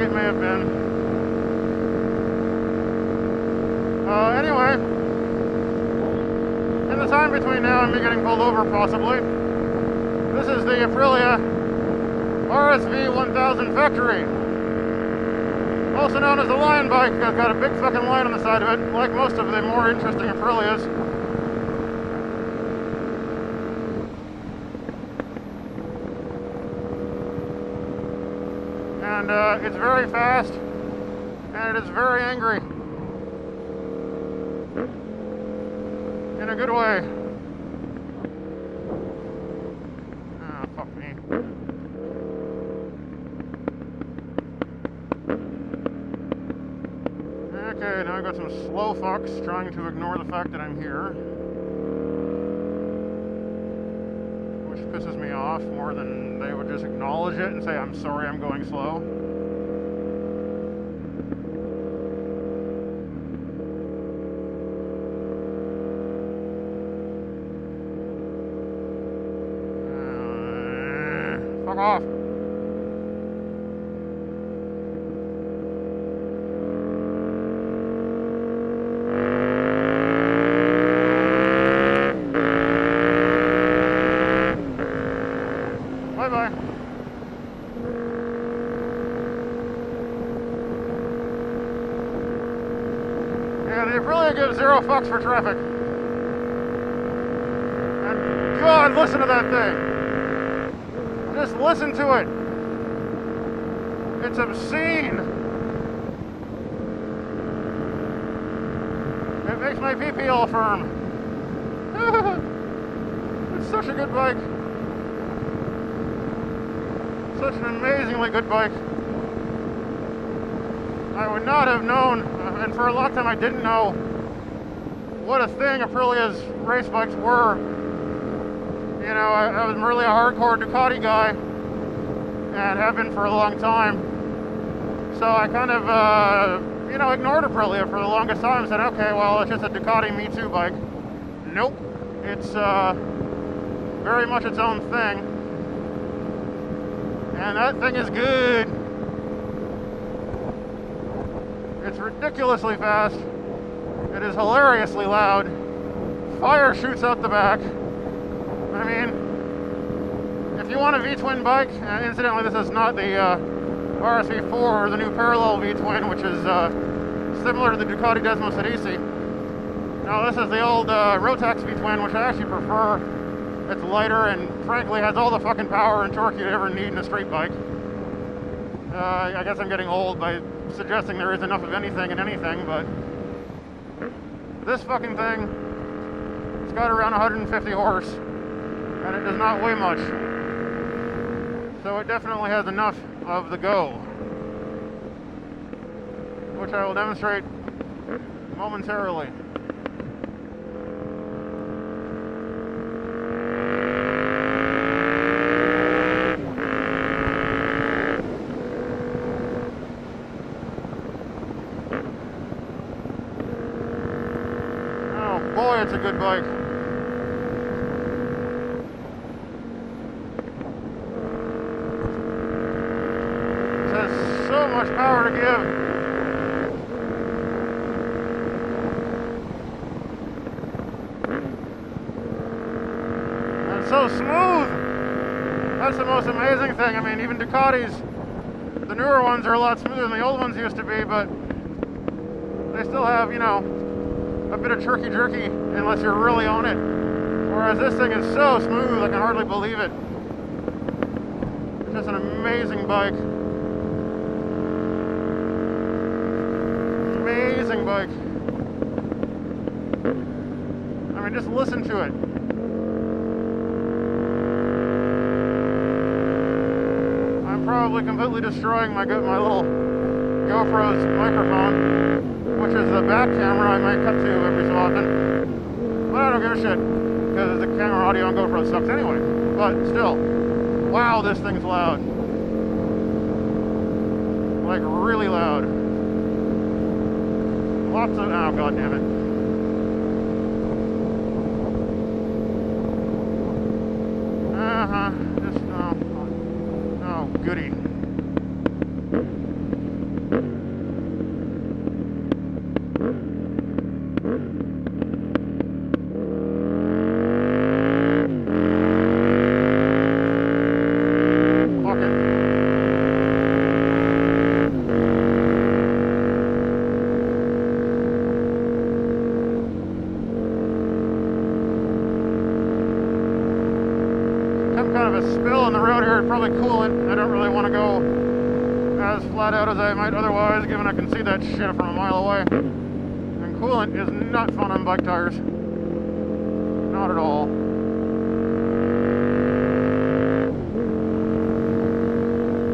like it may have been. Anyway, in the time between now and me getting pulled over, possibly, this is the Aprilia RSV 1000 Factory, also known as the Lion Bike. It's got a big fucking lion on the side of it, like most of the more interesting Aprilias. And it's very fast, and it is very angry. In a good way. Ah, fuck me. Okay, now I've got some slow fucks trying to ignore the fact that I'm here. Which pisses me off more than they would just acknowledge it and say, I'm sorry, I'm going slow. Fuck off. Bye-bye. Yeah, the Aprilia gives zero fucks for traffic. And God, listen to that thing. Just listen to it. It's obscene. It makes my pee-pee all firm. It's such a good bike. Such an amazingly good bike. I would not have known, and for a long time I didn't know what a thing Aprilia's race bikes were. You know, I was really a hardcore Ducati guy, and have been for a long time. So I kind of, you know, ignored Aprilia for the longest time and said, okay, well, it's just a Ducati Me Too bike. Nope. It's very much its own thing. And that thing is good. It's ridiculously fast. It is hilariously loud. Fire shoots out the back. I mean, if you want a V-twin bike, and incidentally, this is not the RSV4 or the new parallel V-twin, which is similar to the Ducati Desmo Sedici. No, this is the old Rotax V-twin, which I actually prefer. It's lighter and, frankly, has all the fucking power and torque you'd ever need in a street bike. I guess I'm getting old by suggesting there is enough of anything in anything, but this fucking thing, it's got around 150 horse. And it does not weigh much. So it definitely has enough of the go, which I will demonstrate momentarily. Oh boy, it's a good bike. So much power to give. And so smooth. That's the most amazing thing. I mean, even Ducatis, the newer ones are a lot smoother than the old ones used to be, but they still have, you know, a bit of jerky unless you're really on it. Whereas this thing is so smooth, I can hardly believe it. It's just an amazing bike. Amazing bike. I mean, just listen to it. I'm probably completely destroying my little GoPro's microphone, which is the back camera I might cut to every so often. But I don't give a shit, because the camera audio on GoPro sucks anyway. But still, wow, this thing's loud. Like, really loud. Lots of, oh, god damn it. Just, oh, goody. some kind of a spill in the road here, probably coolant. I don't really want to go as flat out as I might otherwise, given I can see that shit from a mile away. And coolant is not fun on bike tires. Not at all.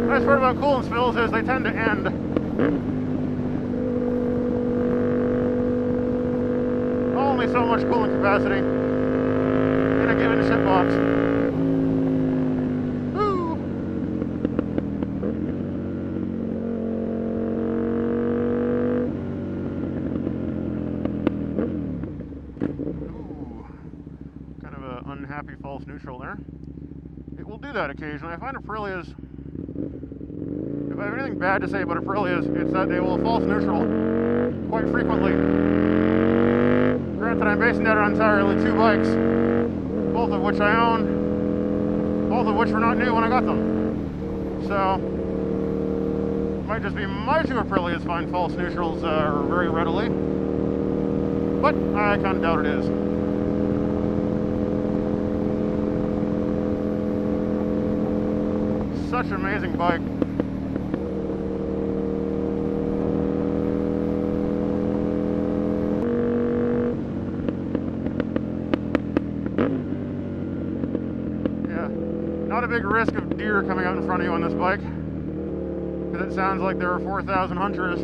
The nice part about coolant spills is they tend to end. Only so much coolant capacity in a given ship box. Ooh. Kind of an unhappy false neutral there. It will do that occasionally. I find Aprilias, if I have anything bad to say about Aprilias, it's that they will false neutral quite frequently. Granted, I'm basing that on entirely two bikes, both of which I own, both of which were not new when I got them. So, it might just be my two Aprilias find false neutrals very readily, but I kind of doubt it is. Such an amazing bike. Not a big risk of deer coming out in front of you on this bike, because it sounds like there are 4,000 hunters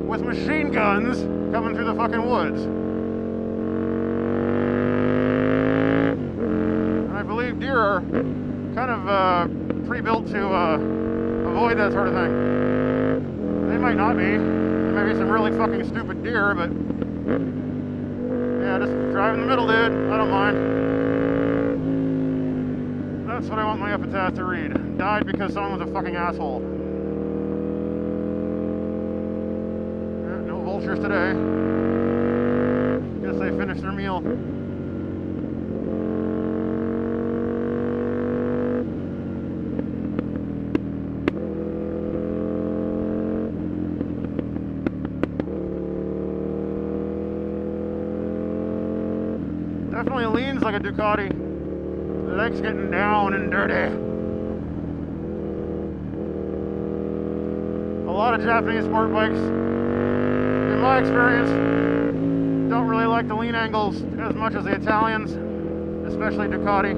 with machine guns coming through the fucking woods. And I believe deer are kind of pre-built to avoid that sort of thing. They might not be. There may be some really fucking stupid deer, but yeah, just drive in the middle, dude. I don't mind. That's what I want my epitaph to read. Died because someone was a fucking asshole. Yeah, no vultures today. Guess they finished their meal. Definitely leans like a Ducati. The leg's getting down and dirty. A lot of Japanese sport bikes, in my experience, don't really like the lean angles as much as the Italians, especially Ducati.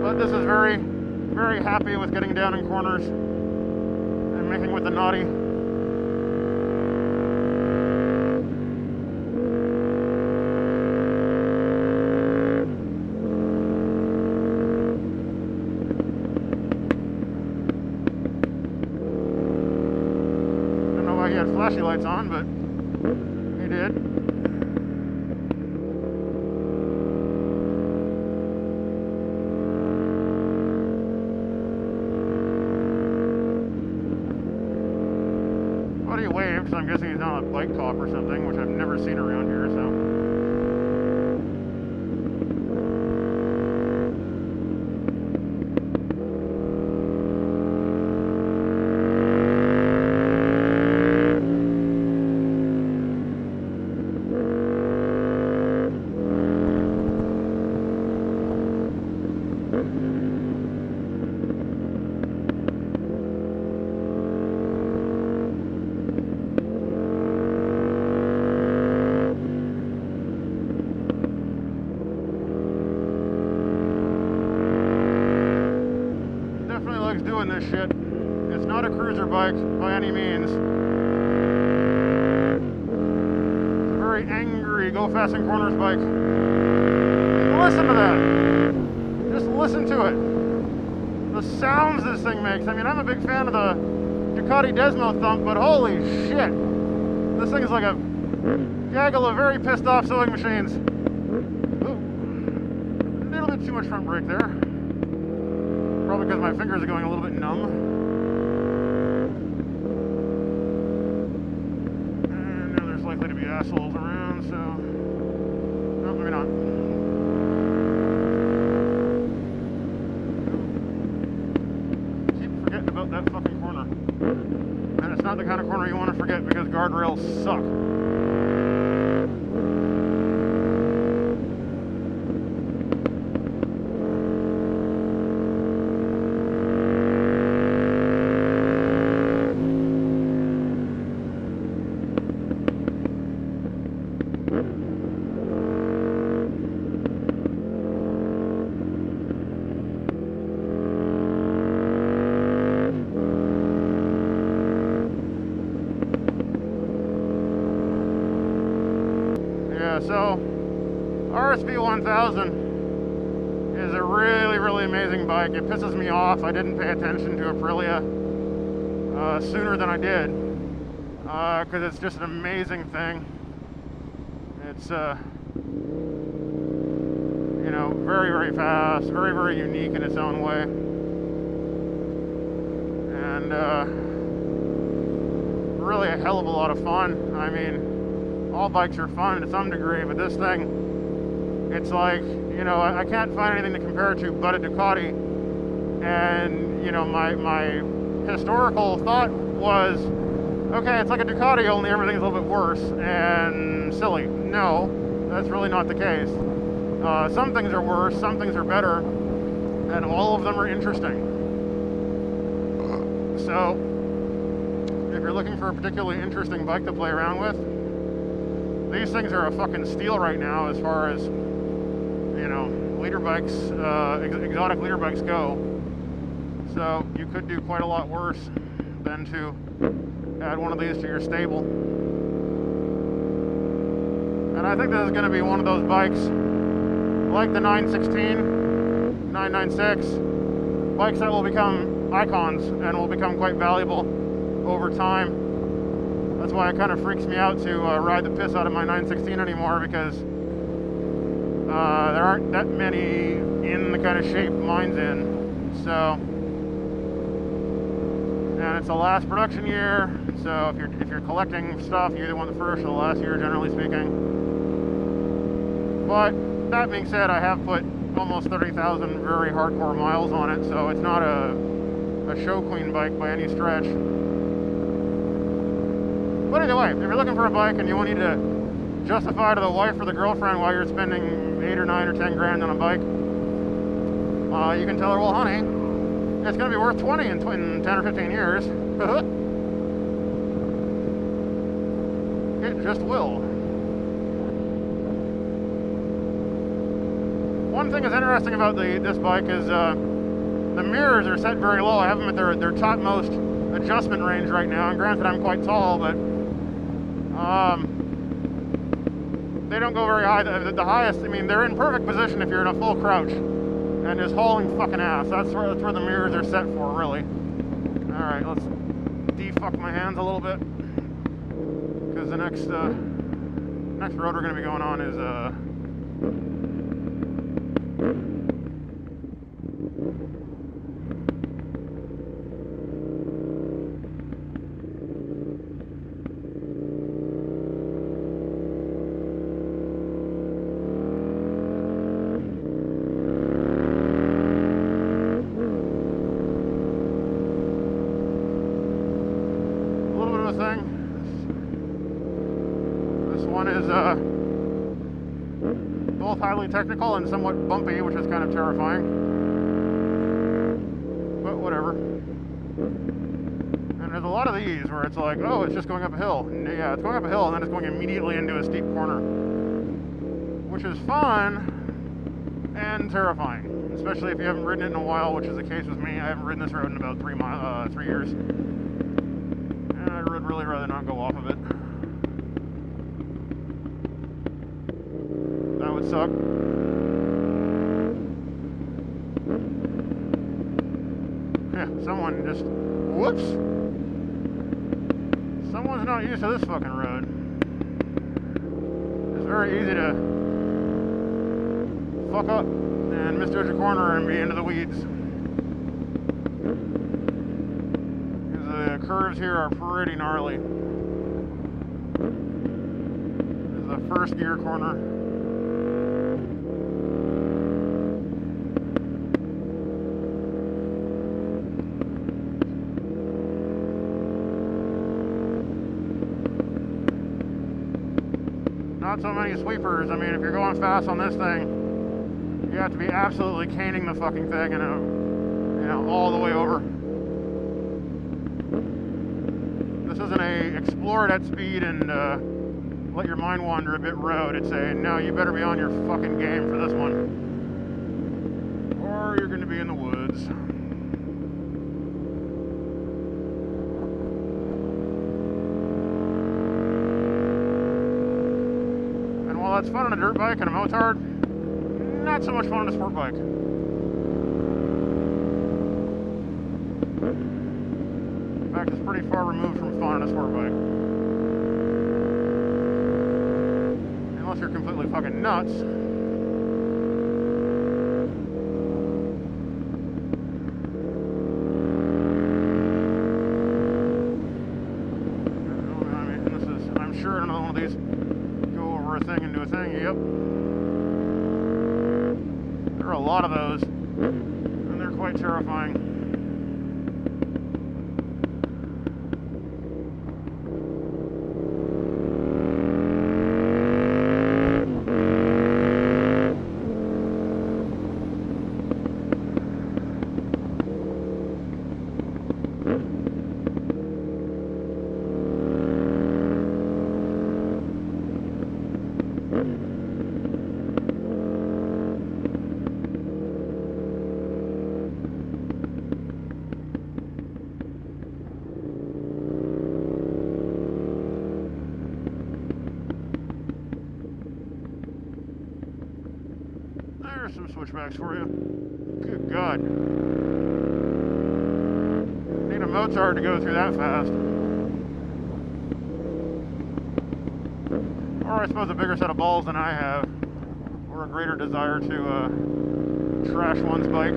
But this is very, very happy with getting down in corners and making with the naughty. He had flashy lights on, but he did. Why do you wave? Because I'm guessing he's on a bike cop or something, which I've never seen around here, so. Doing this shit. It's not a cruiser bike by any means. It's a very angry, go fast in corners bike. Listen to that. Just listen to it. The sounds this thing makes. I mean, I'm a big fan of the Ducati Desmo thump, but holy shit. This thing is like a gaggle of very pissed off sewing machines. Ooh. A little bit too much front brake there. Probably because my fingers are going a little bit numb. And now there's likely to be assholes around, so... No, maybe not. Keep forgetting about that fucking corner. And it's not the kind of corner you want to forget because guardrails suck. 1000 is a really, really amazing bike. It pisses me off I didn't pay attention to Aprilia sooner than I did, because it's just an amazing thing. It's you know, very, very fast, very, very unique in its own way, and really a hell of a lot of fun. I mean, all bikes are fun to some degree, but this thing, it's like, you know, I can't find anything to compare it to but a Ducati. And, you know, my historical thought was, okay, it's like a Ducati, only everything's a little bit worse and silly. No, that's really not the case. Some things are worse, some things are better, and all of them are interesting. So, if you're looking for a particularly interesting bike to play around with, these things are a fucking steal right now as far as, you know, leader bikes, exotic leader bikes go. So you could do quite a lot worse than to add one of these to your stable. And I think this is going to be one of those bikes, like the 916, 996, bikes that will become icons and will become quite valuable over time. That's why it kind of freaks me out to ride the piss out of my 916 anymore, because there aren't that many in the kind of shape mine's in. So, and it's the last production year, so if you're collecting stuff, you either want the first or the last year, generally speaking. But that being said, I have put almost 30,000 very hardcore miles on it, so it's not a show queen bike by any stretch. But either way, if you're looking for a bike and you need to justify to the wife or the girlfriend why you're spending 8 or 9 or 10 grand on a bike, you can tell her, well, honey, it's going to be worth 20 in 10 or 15 years. It just will. One thing that's interesting about this bike is the mirrors are set very low. I have them at their topmost adjustment range right now, and granted I'm quite tall, but they don't go very high. The highest, I mean, they're in perfect position if you're in a full crouch and just hauling fucking ass. That's where the mirrors are set for, really. Alright, let's defuck my hands a little bit, because the next road we're going to be going on is thing. This one is both highly technical and somewhat bumpy, which is kind of terrifying. But whatever. And there's a lot of these where it's like, oh, it's just going up a hill. And yeah, it's going up a hill and then it's going immediately into a steep corner, which is fun and terrifying, especially if you haven't ridden it in a while, which is the case with me. I haven't ridden this road in about 3 years. I would really rather not go off of it. That would suck. Yeah, someone just... Whoops! Someone's not used to this fucking road. It's very easy to fuck up and misjudge a corner and be into the weeds. The curves here are pretty gnarly. This is the first gear corner. Not so many sweepers. I mean, if you're going fast on this thing, you have to be absolutely caning the fucking thing, and you know, all the way over. This isn't a explore it at speed and let your mind wander a bit road. It's a, no, you better be on your fucking game for this one, or you're going to be in the woods. And while that's fun on a dirt bike and a motard, quite so much fun on a sport bike. In fact, it's pretty far removed from fun on a sport bike. Unless you're completely fucking nuts. I'm sure another one of these go over a thing and do a thing. Yep. There are a lot of those, and they're quite terrifying. There's some switchbacks for you. Good God. Need a Mozart to go through that fast. Or I suppose a bigger set of balls than I have. Or a greater desire to trash one's bike.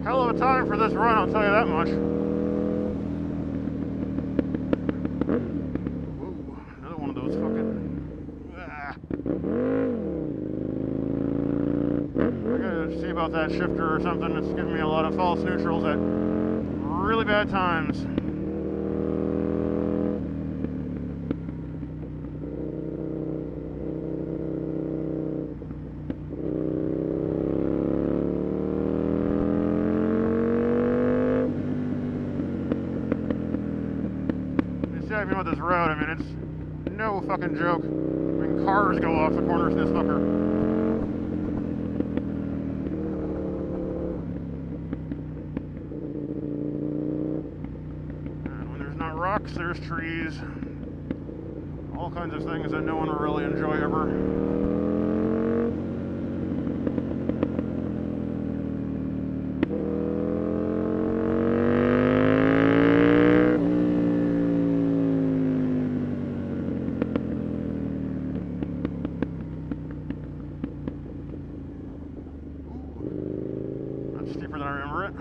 Hell of a time for this run, I'll tell you that much. Whoa, another one of those fucking... I gotta see about that shifter or something. It's giving me a lot of false neutrals at really bad times. Even with this road, I mean, it's no fucking joke. I mean, cars go off the corners in this fucker. And when there's not rocks, there's trees. All kinds of things that no one will really enjoy ever. Steeper than I remember it.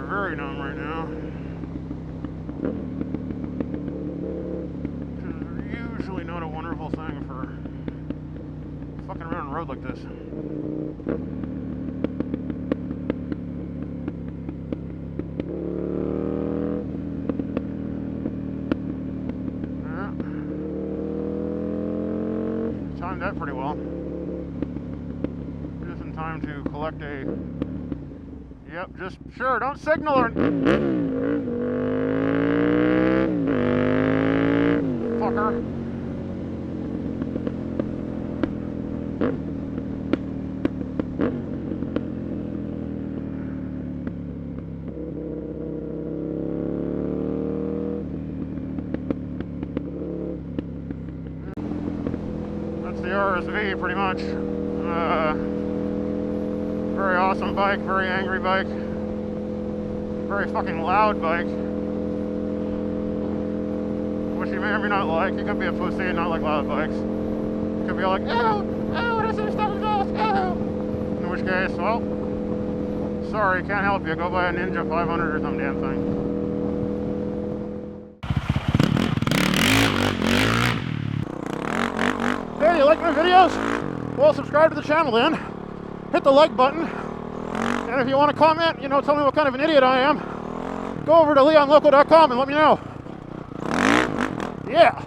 Very numb right now. Which is usually not a wonderful thing for fucking around a road like this. Yeah. Timed that pretty well. Just in time to collect a... Yep, just sure, don't signal or... Fucker. That's the RSV, pretty much. Very awesome bike, very angry bike, very fucking loud bike, which you may or may not like. You could be a pussy and not like loud bikes. You could be all like, oh, this is stuff, oh. In which case, well, sorry, can't help you. Go buy a Ninja 500 or some damn thing. you like my videos? Well, subscribe to the channel then. Hit the like button. And if you want to comment, tell me what kind of an idiot I am, go over to leonloco.com and let me know. Yeah.